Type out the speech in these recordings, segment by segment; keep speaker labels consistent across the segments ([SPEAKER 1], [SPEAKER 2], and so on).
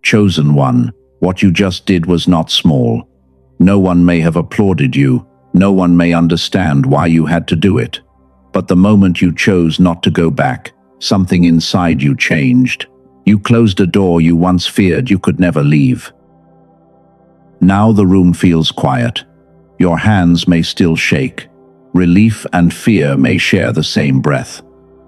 [SPEAKER 1] chosen one. What you just did was not small. No one may have applauded you. No one may understand why you had to do it. But the moment you chose not to go back, something inside you changed. You closed a door you once feared you could never leave. Now the room feels quiet. Your hands may still shake. Relief and fear may share the same breath.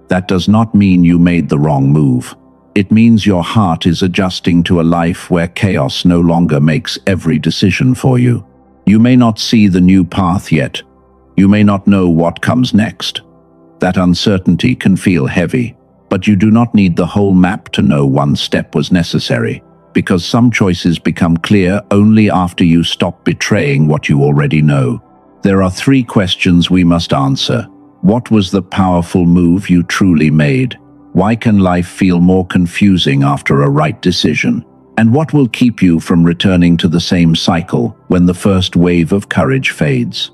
[SPEAKER 1] That does not mean you made the wrong move. It means your heart is adjusting to a life where chaos no longer makes every decision for you. You may not see the new path yet. You may not know what comes next. That uncertainty can feel heavy, but you do not need the whole map to know one step was necessary, because some choices become clear only after you stop betraying what you already know. There are 3 questions we must answer. What was the powerful move you truly made? Why can life feel more confusing after a right decision? And what will keep you from returning to the same cycle when the first wave of courage fades?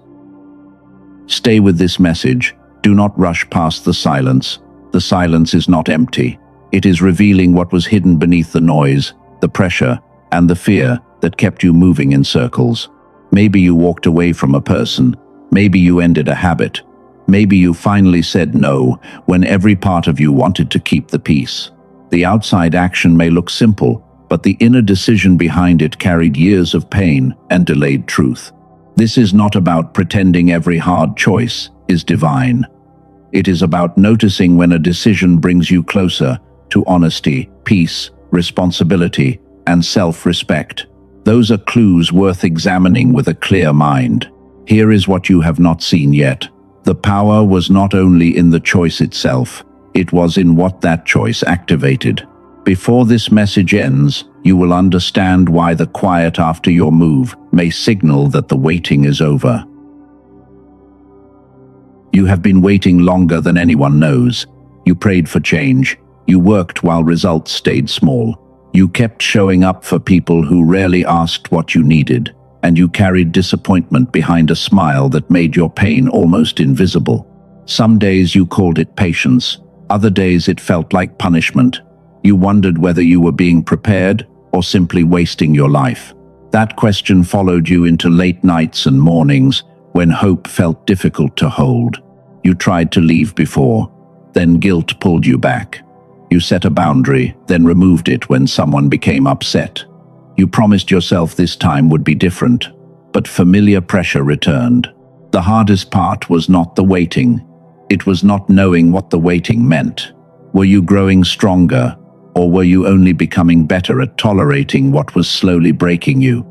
[SPEAKER 1] Stay with this message. Do not rush past the silence. The silence is not empty. It is revealing what was hidden beneath the noise, the pressure, and the fear that kept you moving in circles. Maybe you walked away from a person. Maybe you ended a habit. Maybe you finally said no when every part of you wanted to keep the peace. The outside action may look simple, but the inner decision behind it carried years of pain and delayed truth. This is not about pretending every hard choice is divine. It is about noticing when a decision brings you closer to honesty, peace, responsibility, and self-respect. Those are clues worth examining with a clear mind. Here is what you have not seen yet. The power was not only in the choice itself, it was in what that choice activated. Before this message ends, you will understand why the quiet after your move may signal that the waiting is over. You have been waiting longer than anyone knows. You prayed for change. You worked while results stayed small. You kept showing up for people who rarely asked what you needed, and you carried disappointment behind a smile that made your pain almost invisible. Some days you called it patience. Other days it felt like punishment. You wondered whether you were being prepared or simply wasting your life. That question followed you into late nights and mornings when hope felt difficult to hold. You tried to leave before, then guilt pulled you back. You set a boundary, then removed it when someone became upset. You promised yourself this time would be different, but familiar pressure returned. The hardest part was not the waiting. It was not knowing what the waiting meant. Were you growing stronger, or were you only becoming better at tolerating what was slowly breaking you?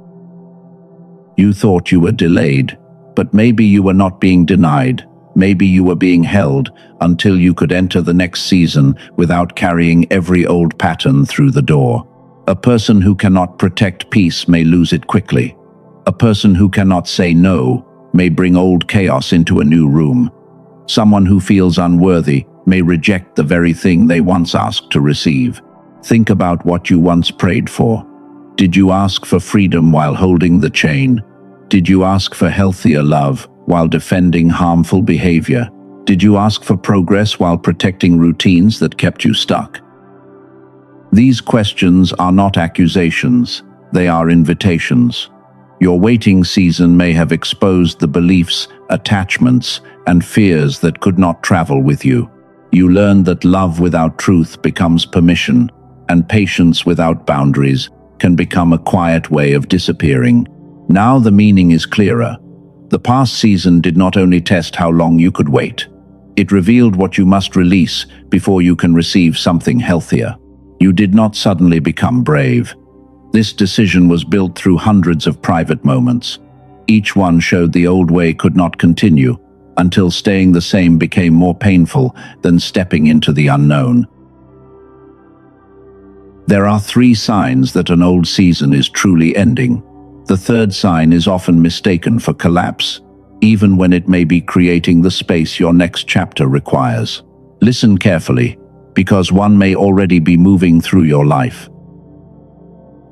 [SPEAKER 1] You thought you were delayed, but maybe you were not being denied. Maybe you were being held until you could enter the next season without carrying every old pattern through the door. A person who cannot protect peace may lose it quickly. A person who cannot say no may bring old chaos into a new room. Someone who feels unworthy may reject the very thing they once asked to receive. Think about what you once prayed for. Did you ask for freedom while holding the chain? Did you ask for healthier love while defending harmful behavior? Did you ask for progress while protecting routines that kept you stuck? These questions are not accusations, they are invitations. Your waiting season may have exposed the beliefs, attachments, and fears that could not travel with you. You learned that love without truth becomes permission, and patience without boundaries can become a quiet way of disappearing. Now the meaning is clearer. The past season did not only test how long you could wait. It revealed what you must release before you can receive something healthier. You did not suddenly become brave. This decision was built through hundreds of private moments. Each one showed the old way could not continue, until staying the same became more painful than stepping into the unknown. There are 3 signs that an old season is truly ending. The third sign is often mistaken for collapse, even when it may be creating the space your next chapter requires. Listen carefully, because one may already be moving through your life.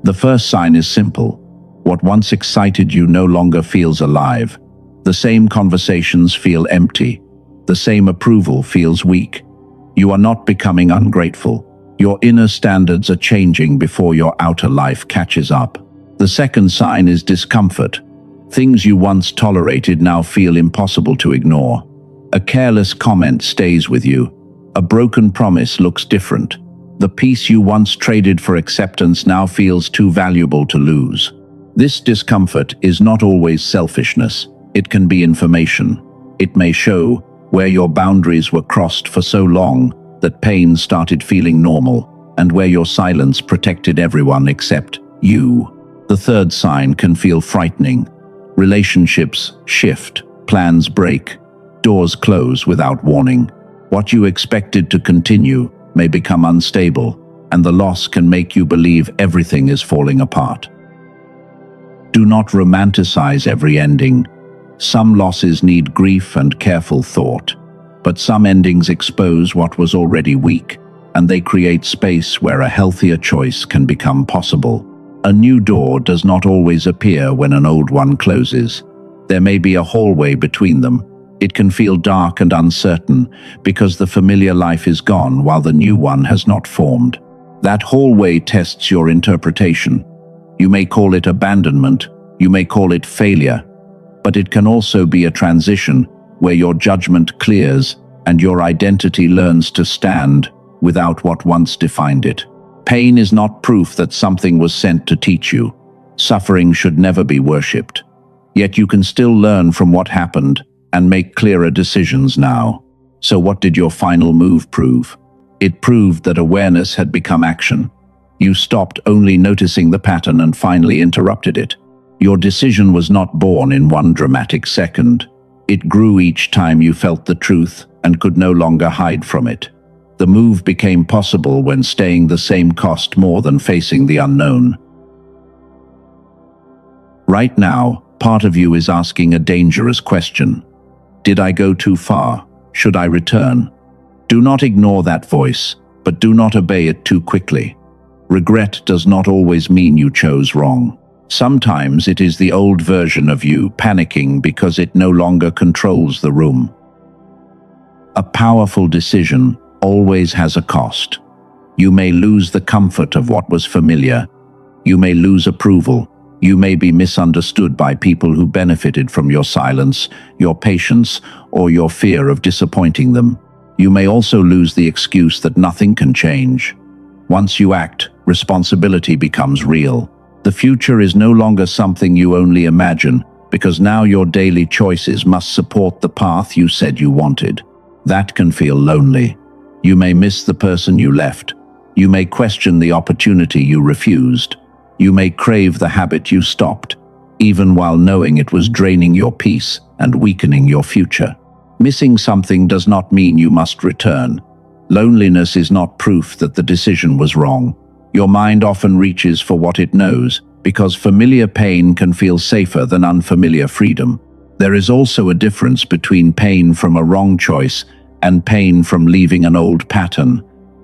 [SPEAKER 1] The first sign is simple. What once excited you no longer feels alive. The same conversations feel empty. The same approval feels weak. You are not becoming ungrateful. Your inner standards are changing before your outer life catches up. The second sign is discomfort. Things you once tolerated now feel impossible to ignore. A careless comment stays with you. A broken promise looks different. The peace you once traded for acceptance now feels too valuable to lose. This discomfort is not always selfishness. It can be information. It may show where your boundaries were crossed for so long that pain started feeling normal, and where your silence protected everyone except you. The third sign can feel frightening. Relationships shift, plans break, doors close without warning. What you expected to continue may become unstable, and the loss can make you believe everything is falling apart. Do not romanticize every ending. Some losses need grief and careful thought, but some endings expose what was already weak, and they create space where a healthier choice can become possible. A new door does not always appear when an old one closes. There may be a hallway between them. It can feel dark and uncertain because the familiar life is gone while the new one has not formed. That hallway tests your interpretation. You may call it abandonment, you may call it failure, but it can also be a transition where your judgment clears and your identity learns to stand without what once defined it. Pain is not proof that something was sent to teach you. Suffering should never be worshipped. Yet you can still learn from what happened and make clearer decisions now. So what did your final move prove? It proved that awareness had become action. You stopped only noticing the pattern and finally interrupted it. Your decision was not born in one dramatic second. It grew each time you felt the truth and could no longer hide from it. The move became possible when staying the same cost more than facing the unknown. Right now, part of you is asking a dangerous question. Did I go too far? Should I return? Do not ignore that voice, but do not obey it too quickly. Regret does not always mean you chose wrong. Sometimes it is the old version of you panicking because it no longer controls the room. A powerful decision always has a cost. You may lose the comfort of what was familiar. You may lose approval. You may be misunderstood by people who benefited from your silence, your patience, or your fear of disappointing them. You may also lose the excuse that nothing can change. Once you act, responsibility becomes real. The future is no longer something you only imagine, because now your daily choices must support the path you said you wanted. That can feel lonely. You may miss the person you left. You may question the opportunity you refused. You may crave the habit you stopped, even while knowing it was draining your peace and weakening your future. Missing something does not mean you must return. Loneliness is not proof that the decision was wrong. Your mind often reaches for what it knows, because familiar pain can feel safer than unfamiliar freedom. There is also a difference between pain from a wrong choice and pain from leaving an old pattern.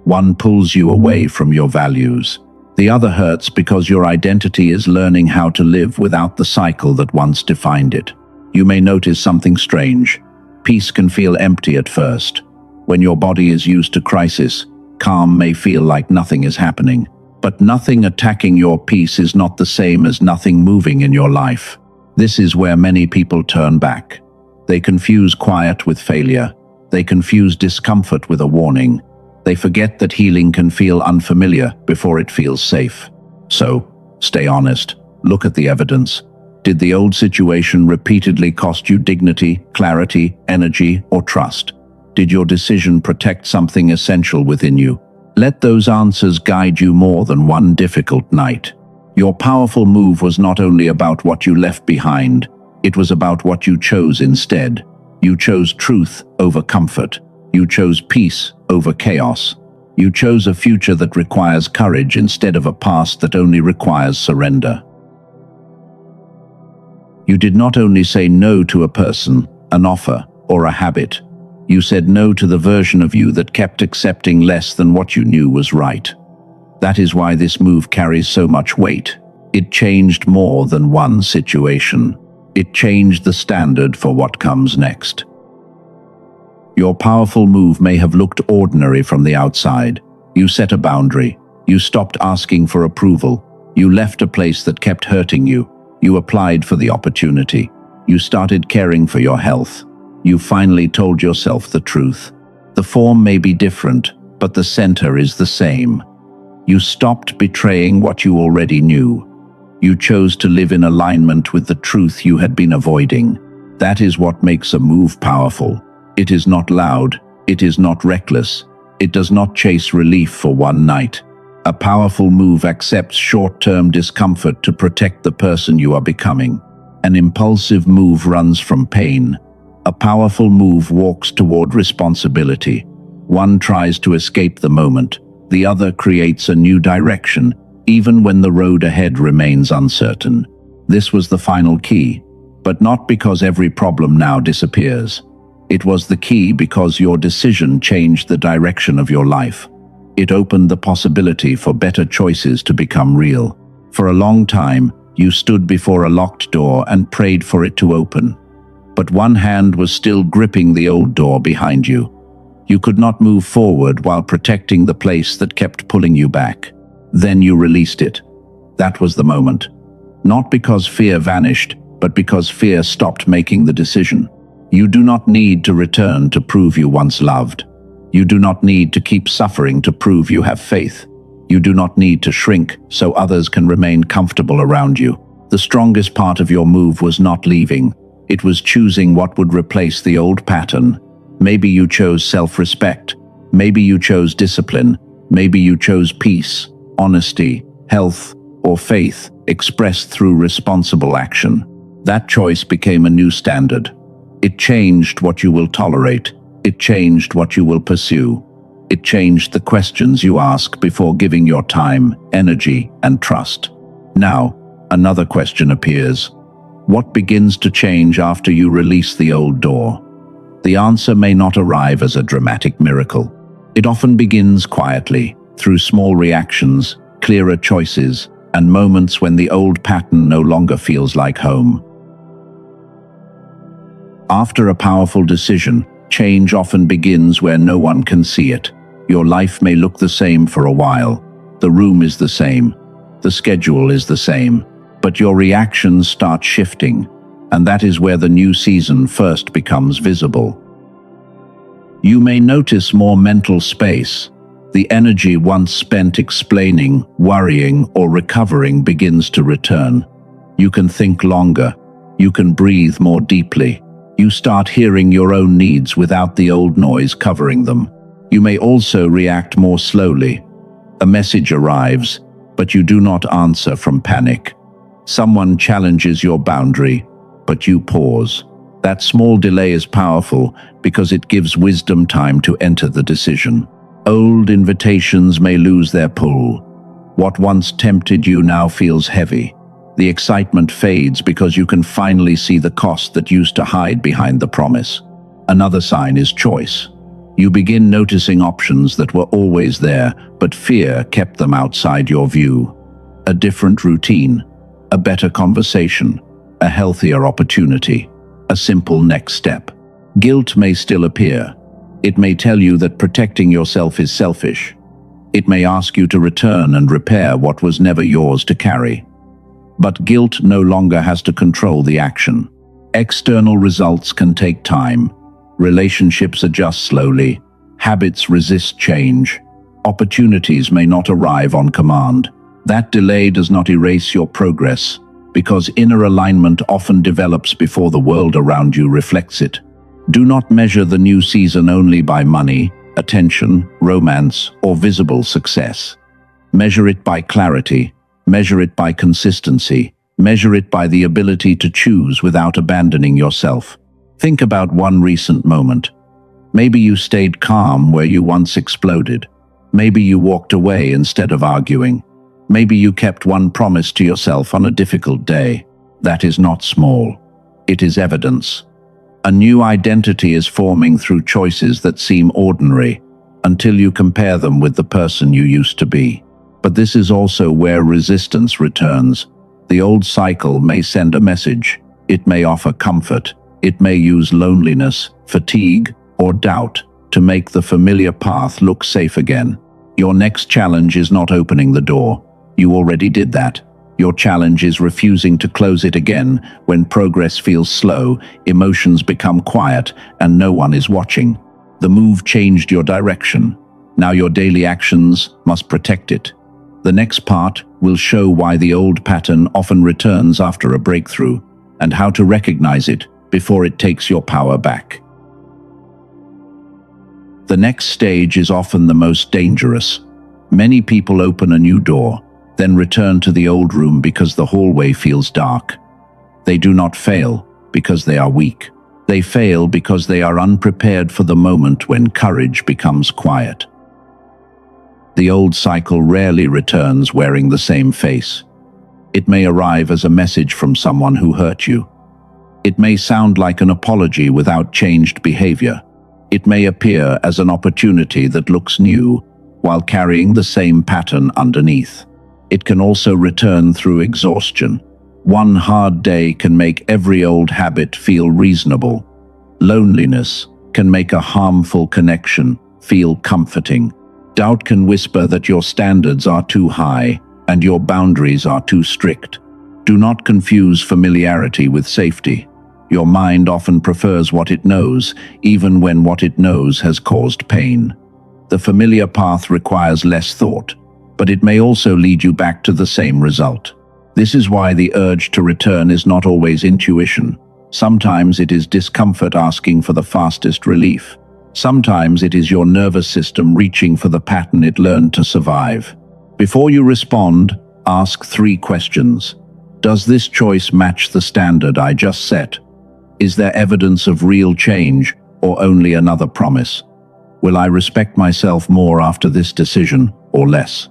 [SPEAKER 1] One pulls you away from your values. The other hurts because your identity is learning how to live without the cycle that once defined it. You may notice something strange. Peace can feel empty at first. When your body is used to crisis, calm may feel like nothing is happening. But nothing attacking your peace is not the same as nothing moving in your life. This is where many people turn back. They confuse quiet with failure. They confuse discomfort with a warning. They forget that healing can feel unfamiliar before it feels safe. So, stay honest. Look at the evidence. Did the old situation repeatedly cost you dignity, clarity, energy, or trust? Did your decision protect something essential within you? Let those answers guide you more than one difficult night. Your powerful move was not only about what you left behind, it was about what you chose instead. You chose truth over comfort. You chose peace over chaos. You chose a future that requires courage instead of a past that only requires surrender. You did not only say no to a person, an offer, or a habit. You said no to the version of you that kept accepting less than what you knew was right. That is why this move carries so much weight. It changed more than one situation. It changed the standard for what comes next. Your powerful move may have looked ordinary from the outside, You set a boundary. You stopped asking for approval. You left a place that kept hurting you. You applied for the opportunity. You started caring for your health. You finally told yourself the truth. The form may be different, but the center is the same. You stopped betraying what you already knew. You chose to live in alignment with the truth you had been avoiding. That is what makes a move powerful. It is not loud. It is not reckless. It does not chase relief for one night. A powerful move accepts short-term discomfort to protect the person you are becoming. An impulsive move runs from pain. A powerful move walks toward responsibility. One tries to escape the moment. The other creates a new direction, even when the road ahead remains uncertain. This was the final key, but not because every problem now disappears. It was the key because your decision changed the direction of your life. It opened the possibility for better choices to become real. For a long time, you stood before a locked door and prayed for it to open. But one hand was still gripping the old door behind you. You could not move forward while protecting the place that kept pulling you back. Then you released it. That was the moment. Not because fear vanished, but because fear stopped making the decision. You do not need to return to prove you once loved. You do not need to keep suffering to prove you have faith. You do not need to shrink so others can remain comfortable around you. The strongest part of your move was not leaving. It was choosing what would replace the old pattern. Maybe you chose self-respect. Maybe you chose discipline. Maybe you chose peace, honesty, health, or faith expressed through responsible action. That choice became a new standard. It changed what you will tolerate. It changed what you will pursue. It changed the questions you ask before giving your time, energy, and trust. Now, another question appears. What begins to change after you release the old door? The answer may not arrive as a dramatic miracle. It often begins quietly, through small reactions, clearer choices, and moments when the old pattern no longer feels like home. After a powerful decision, change often begins where no one can see it. Your life may look the same for a while. The room is the same. The schedule is the same. But your reactions start shifting, and that is where the new season first becomes visible. You may notice more mental space. The energy once spent explaining, worrying, or recovering begins to return. You can think longer. You can breathe more deeply. You start hearing your own needs without the old noise covering them. You may also react more slowly. A message arrives, but you do not answer from panic. Someone challenges your boundary, but you pause. That small delay is powerful because it gives wisdom time to enter the decision. Old invitations may lose their pull. What once tempted you now feels heavy. The excitement fades because you can finally see the cost that used to hide behind the promise. Another sign is choice. You begin noticing options that were always there, but fear kept them outside your view. A different routine, a better conversation, a healthier opportunity, a simple next step. Guilt may still appear. It may tell you that protecting yourself is selfish. It may ask you to return and repair what was never yours to carry. But guilt no longer has to control the action. External results can take time. Relationships adjust slowly. Habits resist change. Opportunities may not arrive on command. That delay does not erase your progress, because inner alignment often develops before the world around you reflects it. Do not measure the new season only by money, attention, romance, or visible success. Measure it by clarity. Measure it by consistency. Measure it by the ability to choose without abandoning yourself. Think about one recent moment. Maybe you stayed calm where you once exploded. Maybe you walked away instead of arguing. Maybe you kept one promise to yourself on a difficult day. That is not small. It is evidence. A new identity is forming through choices that seem ordinary, until you compare them with the person you used to be. But this is also where resistance returns. The old cycle may send a message. It may offer comfort. It may use loneliness, fatigue, or doubt to make the familiar path look safe again. Your next challenge is not opening the door. You already did that. Your challenge is refusing to close it again when progress feels slow, emotions become quiet, and no one is watching. The move changed your direction. Now your daily actions must protect it. The next part will show why the old pattern often returns after a breakthrough, and how to recognize it before it takes your power back. The next stage is often the most dangerous. Many people open a new door, then return to the old room because the hallway feels dark. They do not fail because they are weak. They fail because they are unprepared for the moment when courage becomes quiet. The old cycle rarely returns wearing the same face. It may arrive as a message from someone who hurt you. It may sound like an apology without changed behavior. It may appear as an opportunity that looks new while carrying the same pattern underneath. It can also return through exhaustion. One hard day can make every old habit feel reasonable. Loneliness can make a harmful connection feel comforting. Doubt can whisper that your standards are too high and your boundaries are too strict. Do not confuse familiarity with safety. Your mind often prefers what it knows, even when what it knows has caused pain. The familiar path requires less thought, but it may also lead you back to the same result. This is why the urge to return is not always intuition. Sometimes it is discomfort asking for the fastest relief. Sometimes it is your nervous system reaching for the pattern it learned to survive. Before you respond, ask 3 questions. Does this choice match the standard I just set? Is there evidence of real change or only another promise? Will I respect myself more after this decision or less?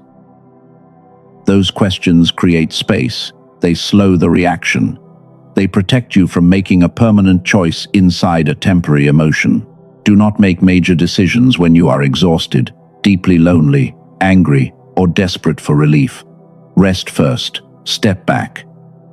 [SPEAKER 1] Those questions create space. They slow the reaction. They protect you from making a permanent choice inside a temporary emotion. Do not make major decisions when you are exhausted, deeply lonely, angry, or desperate for relief. Rest first. Step back.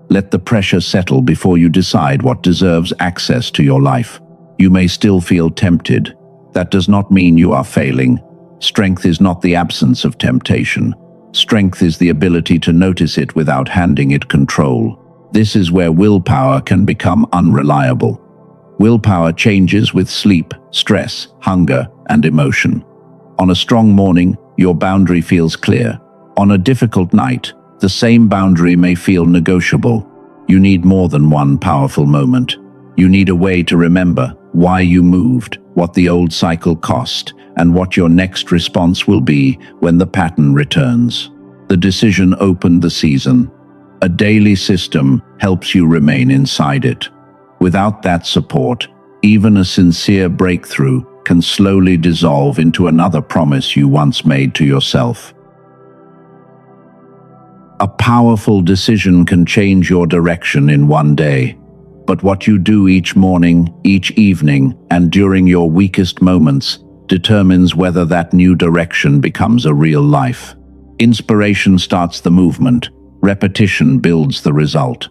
[SPEAKER 1] Let the pressure settle before you decide what deserves access to your life. You may still feel tempted. That does not mean you are failing. Strength is not the absence of temptation. Strength is the ability to notice it without handing it control. This is where willpower can become unreliable. Willpower changes with sleep, stress, hunger, and emotion. On a strong morning, your boundary feels clear. On a difficult night, the same boundary may feel negotiable. You need more than one powerful moment. You need a way to remember why you moved, what the old cycle cost, and what your next response will be when the pattern returns. The decision opened the season. A daily system helps you remain inside it. Without that support, even a sincere breakthrough can slowly dissolve into another promise you once made to yourself. A powerful decision can change your direction in one day, but what you do each morning, each evening, and during your weakest moments determines whether that new direction becomes a real life. Inspiration starts the movement. Repetition builds the result.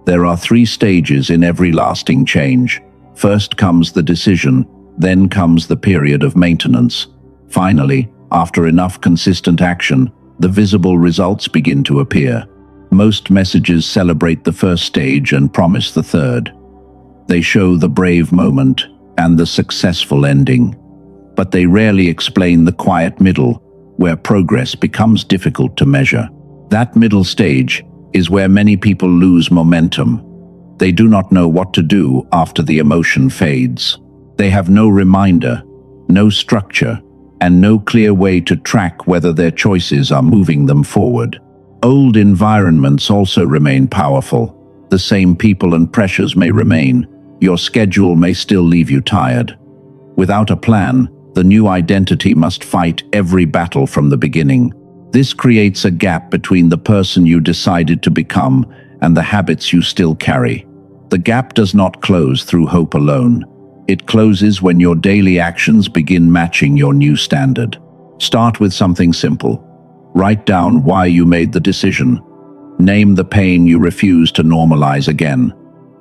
[SPEAKER 1] There are 3 stages in every lasting change. First comes the decision, then comes the period of maintenance. Finally, after enough consistent action, the visible results begin to appear. Most messages celebrate the first stage and promise the third. They show the brave moment and the successful ending, but they rarely explain the quiet middle, where progress becomes difficult to measure. That middle stage is where many people lose momentum. They do not know what to do after the emotion fades. They have no reminder, no structure, and no clear way to track whether their choices are moving them forward. Old environments also remain powerful. The same people and pressures may remain. Your schedule may still leave you tired. Without a plan, the new identity must fight every battle from the beginning. This creates a gap between the person you decided to become and the habits you still carry. The gap does not close through hope alone. It closes when your daily actions begin matching your new standard. Start with something simple. Write down why you made the decision. Name the pain you refuse to normalize again.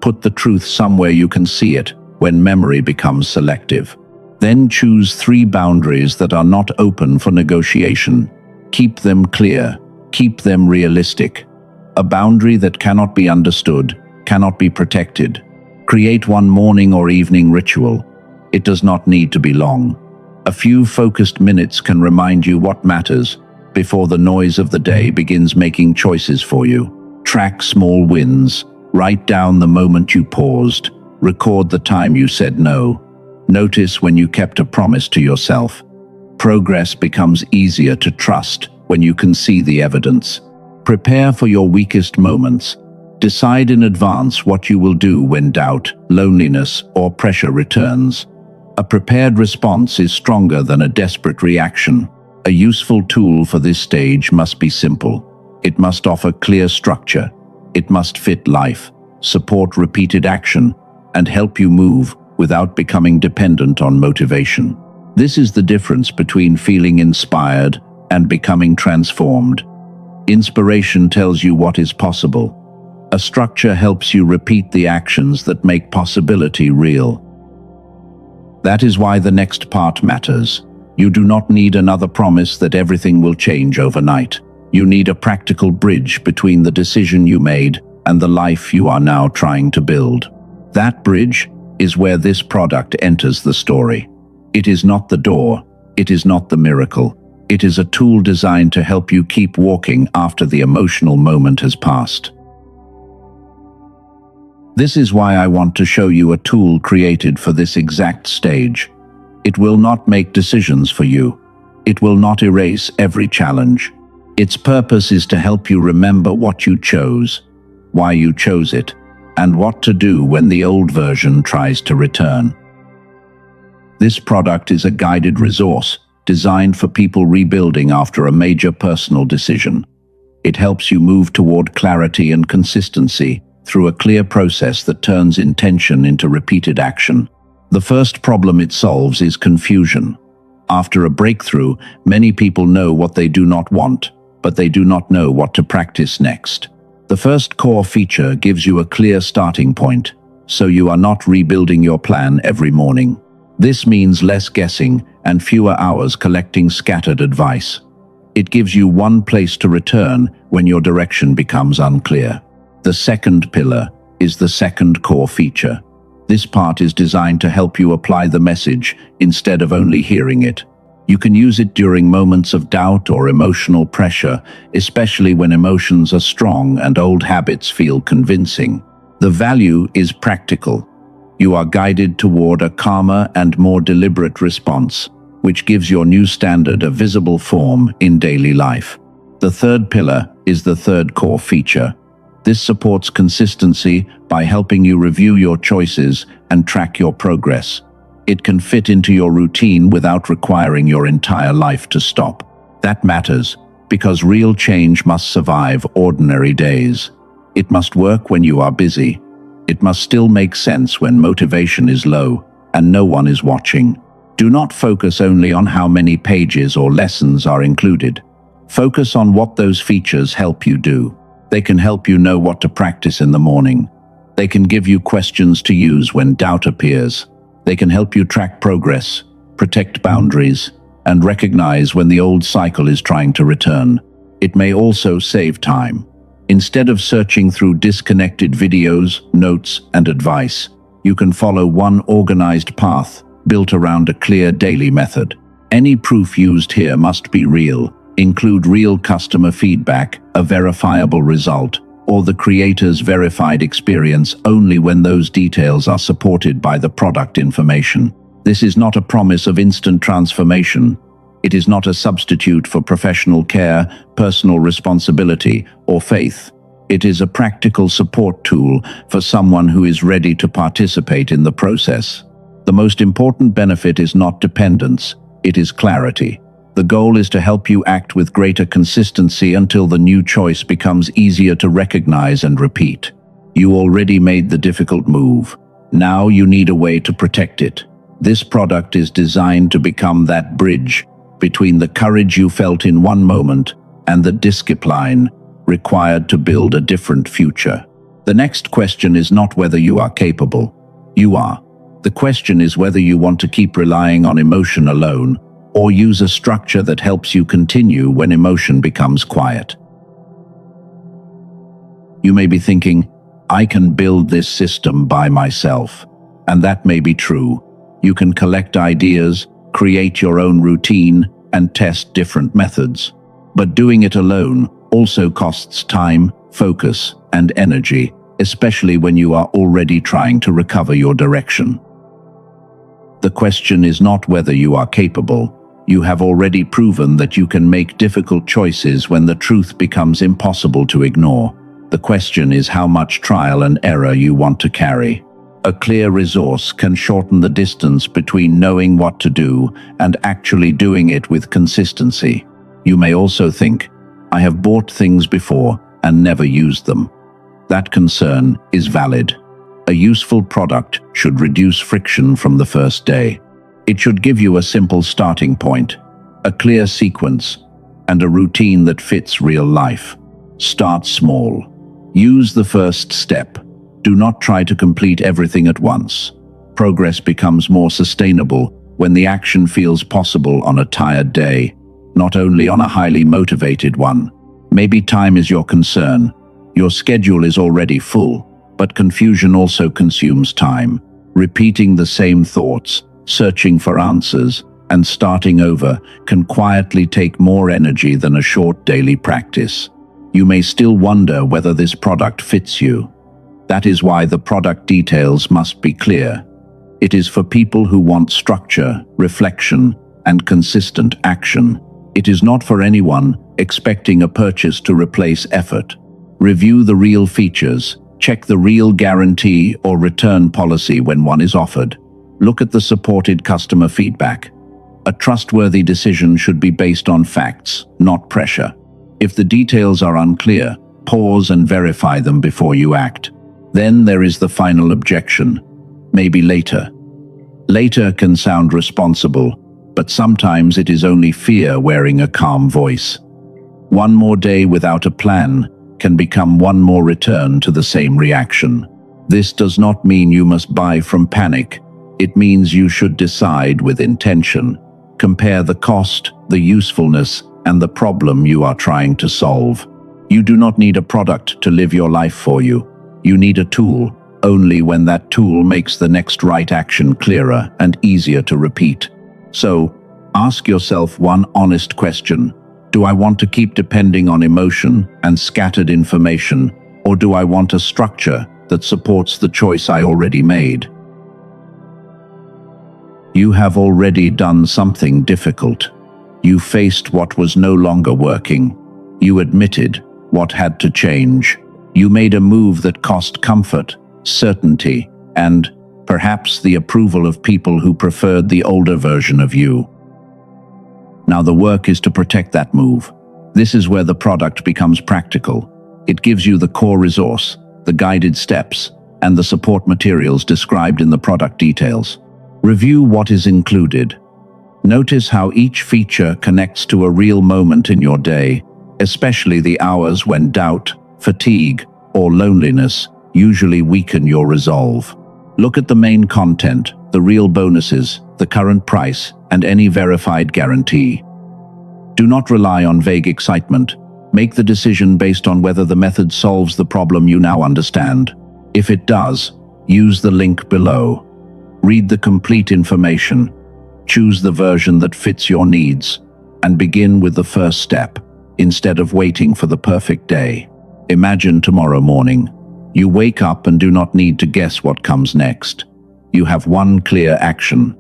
[SPEAKER 1] Put the truth somewhere you can see it when memory becomes selective. Then choose 3 boundaries that are not open for negotiation. Keep them clear. Keep them realistic. A boundary that cannot be understood, cannot be protected. Create one morning or evening ritual. It does not need to be long. A few focused minutes can remind you what matters before the noise of the day begins making choices for you. Track small wins. Write down the moment you paused. Record the time you said no. Notice when you kept a promise to yourself. Progress becomes easier to trust when you can see the evidence. Prepare for your weakest moments. Decide in advance what you will do when doubt, loneliness, or pressure returns. A prepared response is stronger than a desperate reaction. A useful tool for this stage must be simple. It must offer clear structure. It must fit life, support repeated action, and help you move without becoming dependent on motivation. This is the difference between feeling inspired and becoming transformed. Inspiration tells you what is possible. A structure helps you repeat the actions that make possibility real. That is why the next part matters. You do not need another promise that everything will change overnight. You need a practical bridge between the decision you made and the life you are now trying to build. That bridge is where this product enters the story. It is not the door. It is not the miracle. It is a tool designed to help you keep walking after the emotional moment has passed. This is why I want to show you a tool created for this exact stage. It will not make decisions for you. It will not erase every challenge. Its purpose is to help you remember what you chose, why you chose it, and what to do when the old version tries to return. This product is a guided resource designed for people rebuilding after a major personal decision. It helps you move toward clarity and consistency through a clear process that turns intention into repeated action. The first problem it solves is confusion. After a breakthrough, many people know what they do not want, but they do not know what to practice next. The first core feature gives you a clear starting point, so you are not rebuilding your plan every morning. This means less guessing and fewer hours collecting scattered advice. It gives you one place to return when your direction becomes unclear. The second pillar is the second core feature. This part is designed to help you apply the message instead of only hearing it. You can use it during moments of doubt or emotional pressure, especially when emotions are strong and old habits feel convincing. The value is practical. You are guided toward a calmer and more deliberate response, which gives your new standard a visible form in daily life. The third pillar is the third core feature. This supports consistency by helping you review your choices and track your progress. It can fit into your routine without requiring your entire life to stop. That matters, because real change must survive ordinary days. It must work when you are busy. It must still make sense when motivation is low and no one is watching. Do not focus only on how many pages or lessons are included. Focus on what those features help you do. They can help you know what to practice in the morning. They can give you questions to use when doubt appears. They can help you track progress, protect boundaries, and recognize when the old cycle is trying to return. It may also save time. Instead of searching through disconnected videos, notes, and advice, you can follow one organized path built around a clear daily method. Any proof used here must be real. Include real customer feedback, a verifiable result, or the creator's verified experience only when those details are supported by the product information. This is not a promise of instant transformation. It is not a substitute for professional care, personal responsibility, or faith. It is a practical support tool for someone who is ready to participate in the process. The most important benefit is not dependence, it is clarity. The goal is to help you act with greater consistency until the new choice becomes easier to recognize and repeat. You already made the difficult move. Now you need a way to protect it. This product is designed to become that bridge between the courage you felt in one moment and the discipline required to build a different future. The next question is not whether you are capable. You are. The question is whether you want to keep relying on emotion alone or use a structure that helps you continue when emotion becomes quiet. You may be thinking, I can build this system by myself. And that may be true. You can collect ideas, create your own routine, and test different methods. But doing it alone also costs time, focus, and energy, especially when you are already trying to recover your direction. The question is not whether you are capable. You have already proven that you can make difficult choices when the truth becomes impossible to ignore. The question is how much trial and error you want to carry. A clear resource can shorten the distance between knowing what to do and actually doing it with consistency. You may also think, I have bought things before and never used them. That concern is valid. A useful product should reduce friction from the first day. It should give you a simple starting point, a clear sequence, and a routine that fits real life. Start small. Use the first step. Do not try to complete everything at once. Progress becomes more sustainable when the action feels possible on a tired day, not only on a highly motivated one. Maybe time is your concern. Your schedule is already full, but confusion also consumes time. Repeating the same thoughts, searching for answers, and starting over can quietly take more energy than a short daily practice. You may still wonder whether this product fits you. That is why the product details must be clear. It is for people who want structure, reflection, and consistent action. It is not for anyone expecting a purchase to replace effort. Review the real features. Check the real guarantee or return policy when one is offered. Look at the supported customer feedback. A trustworthy decision should be based on facts, not pressure. If the details are unclear, pause and verify them before you act. Then there is the final objection. Maybe later. Later can sound responsible, but sometimes it is only fear wearing a calm voice. One more day without a plan can become one more return to the same reaction. This does not mean you must buy from panic. It means you should decide with intention. Compare the cost, the usefulness, and the problem you are trying to solve. You do not need a product to live your life for you. You need a tool, only when that tool makes the next right action clearer and easier to repeat. So, ask yourself one honest question. Do I want to keep depending on emotion and scattered information, or do I want a structure that supports the choice I already made? You have already done something difficult. You faced what was no longer working. You admitted what had to change. You made a move that cost comfort, certainty, and perhaps the approval of people who preferred the older version of you. Now the work is to protect that move. This is where the product becomes practical. It gives you the core resource, the guided steps, and the support materials described in the product details. Review what is included. Notice how each feature connects to a real moment in your day, especially the hours when doubt, fatigue, or loneliness usually weaken your resolve. Look at the main content, the real bonuses, the current price, and any verified guarantee. Do not rely on vague excitement. Make the decision based on whether the method solves the problem you now understand. If it does, use the link below. Read the complete information. Choose the version that fits your needs, and begin with the first step, instead of waiting for the perfect day. Imagine tomorrow morning. You wake up and do not need to guess what comes next. You have one clear action.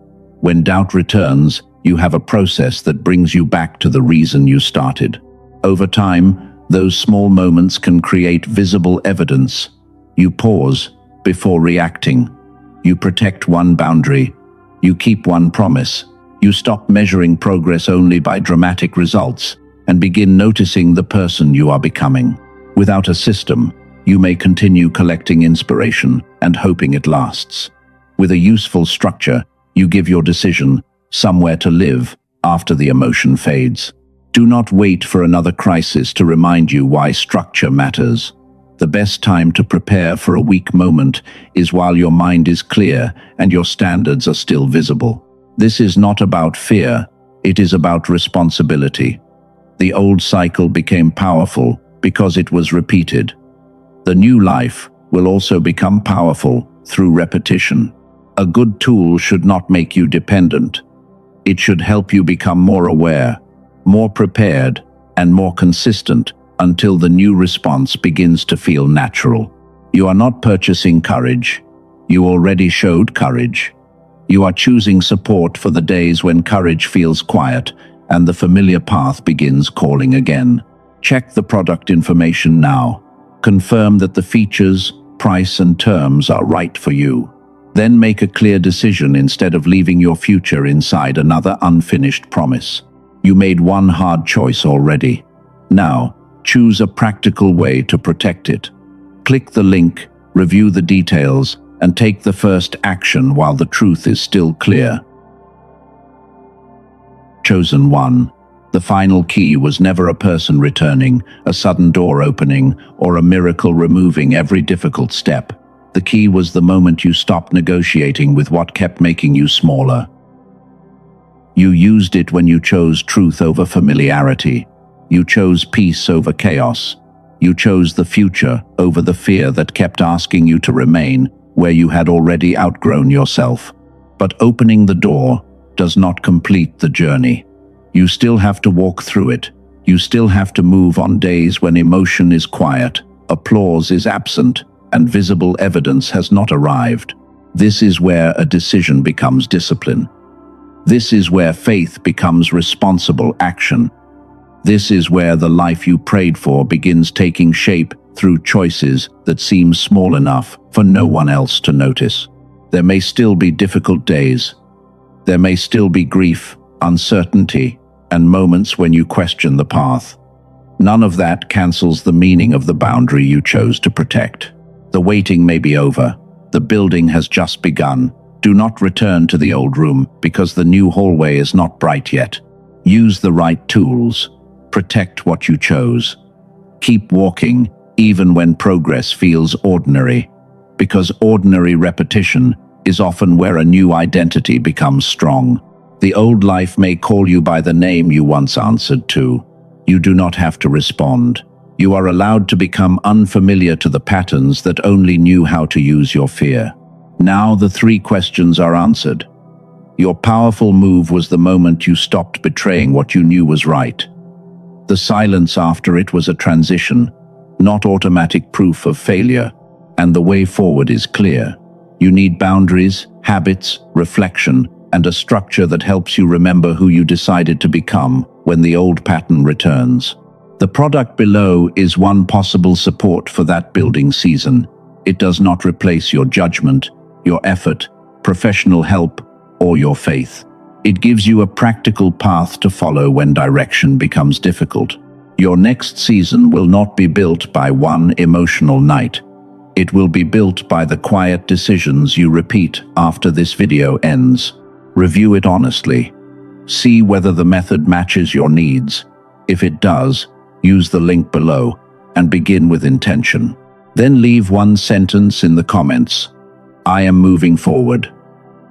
[SPEAKER 1] When doubt returns, you have a process that brings you back to the reason you started. Over time, those small moments can create visible evidence. You pause before reacting. You protect one boundary. You keep one promise. You stop measuring progress only by dramatic results and begin noticing the person you are becoming. Without a system, you may continue collecting inspiration and hoping it lasts. With a useful structure, you give your decision somewhere to live after the emotion fades. Do not wait for another crisis to remind you why structure matters. The best time to prepare for a weak moment is while your mind is clear and your standards are still visible. This is not about fear, it is about responsibility. The old cycle became powerful because it was repeated. The new life will also become powerful through repetition. A good tool should not make you dependent. It should help you become more aware, more prepared, and more consistent until the new response begins to feel natural. You are not purchasing courage. You already showed courage. You are choosing support for the days when courage feels quiet and the familiar path begins calling again. Check the product information now. Confirm that the features, price, and terms are right for you. Then make a clear decision instead of leaving your future inside another unfinished promise. You made one hard choice already. Now, choose a practical way to protect it. Click the link, review the details, and take the first action while the truth is still clear. Chosen one. The final key was never a person returning, a sudden door opening, or a miracle removing every difficult step. The key was the moment you stopped negotiating with what kept making you smaller. You used it when you chose truth over familiarity. You chose peace over chaos. You chose the future over the fear that kept asking you to remain where you had already outgrown yourself. But opening the door does not complete the journey. You still have to walk through it. You still have to move on days when emotion is quiet, applause is absent, and visible evidence has not arrived. This is where a decision becomes discipline. This is where faith becomes responsible action. This is where the life you prayed for begins taking shape through choices that seem small enough for no one else to notice. There may still be difficult days. There may still be grief, uncertainty, and moments when you question the path. None of that cancels the meaning of the boundary you chose to protect. The waiting may be over. The building has just begun. Do not return to the old room because the new hallway is not bright yet. Use the right tools. Protect what you chose. Keep walking, even when progress feels ordinary, because ordinary repetition is often where a new identity becomes strong. The old life may call you by the name you once answered to. You do not have to respond. You are allowed to become unfamiliar to the patterns that only knew how to use your fear. Now the 3 questions are answered. Your powerful move was the moment you stopped betraying what you knew was right. The silence after it was a transition, not automatic proof of failure, and the way forward is clear. You need boundaries, habits, reflection, and a structure that helps you remember who you decided to become when the old pattern returns. The product below is one possible support for that building season. It does not replace your judgment, your effort, professional help, or your faith. It gives you a practical path to follow when direction becomes difficult. Your next season will not be built by one emotional night. It will be built by the quiet decisions you repeat after this video ends. Review it honestly. See whether the method matches your needs. If it does, use the link below and begin with intention. Then leave one sentence in the comments. I am moving forward.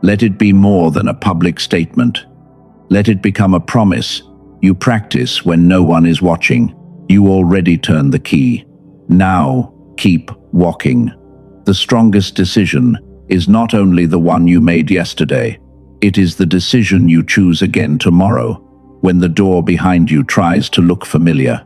[SPEAKER 1] Let it be more than a public statement. Let it become a promise you practice when no one is watching. You already turned the key. Now, keep walking. The strongest decision is not only the one you made yesterday. It is the decision you choose again tomorrow, when the door behind you tries to look familiar.